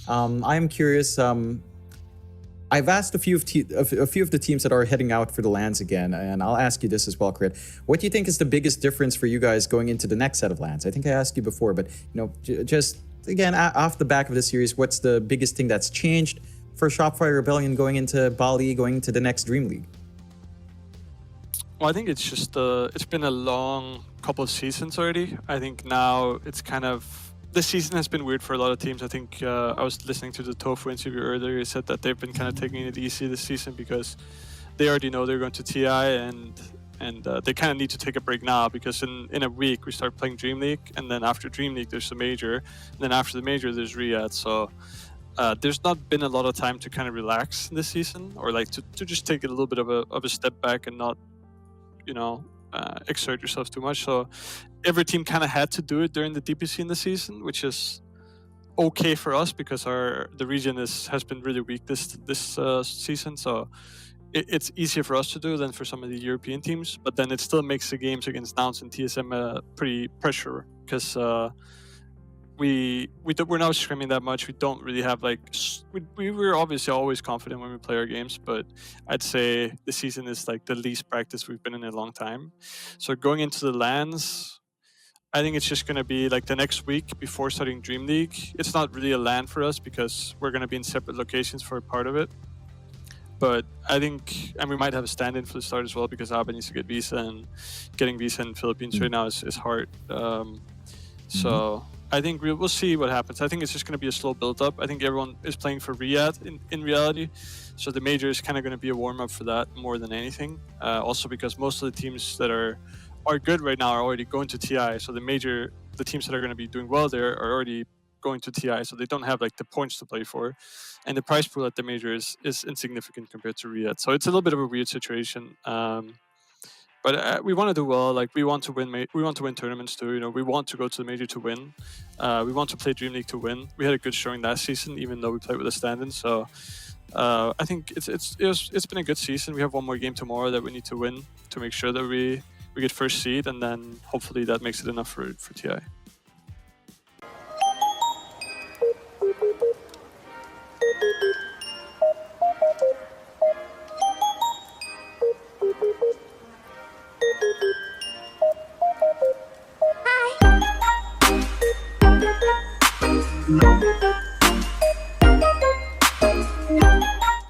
I'm curious. I've asked a few of the teams that are heading out for the LANs again, and I'll ask you this as well, Crit. What do you think is the biggest difference for you guys going into the next set of LANs? I think I asked you before, but just again off the back of the series, what's the biggest thing that's changed for Shopify Rebellion going into Bali, going into the next Dreamleague? Well, I think it's just it's been a long couple of seasons already. I think now it's kind of, this season has been weird for a lot of teams. I think I was listening to the Tofu interview earlier. He said that they've been kind of taking it easy this season because they already know they're going to TI, and they kind of need to take a break now because in a week we start playing Dreamleague, and then after Dreamleague there's the major, and then after the major there's Riyadh. So there's not been a lot of time to kind of relax this season, or like to just take a little bit of a step back and not, exert yourself too much. So every team kind of had to do it during the DPC in the season, which is okay for us because the region has been really weak this season. So it's easier for us to do than for some of the European teams. But then it still makes the games against Nouns and TSM pretty pressure because we're not scrimming that much. We don't really have we were obviously always confident when we play our games, but I'd say the season is like the least practice we've been in a long time. So going into the LANs, I think it's just going to be like the next week before starting Dreamleague. It's not really a LAN for us because we're going to be in separate locations for a part of it. But I think, and we might have a stand-in for the start as well because Abe needs to get visa, and getting visa in Philippines right now is hard. So I think we'll see what happens. I think it's just going to be a slow build-up. I think everyone is playing for Riyadh in reality. So the major is kind of going to be a warm-up for that more than anything. Also because most of the teams that are good right now are already going to TI. So the teams that are going to be doing well there are already going to TI. So they don't have like the points to play for. And the prize pool at the major is insignificant compared to Riyadh. So it's a little bit of a weird situation. But we want to do well. Like we want to win. We want to win tournaments too. We want to go to the major to win. We want to play Dreamleague to win. We had a good showing last season, even though we played with a stand-in. So I think it's been a good season. We have one more game tomorrow that we need to win to make sure that we get first seed, and then hopefully that makes it enough for TI.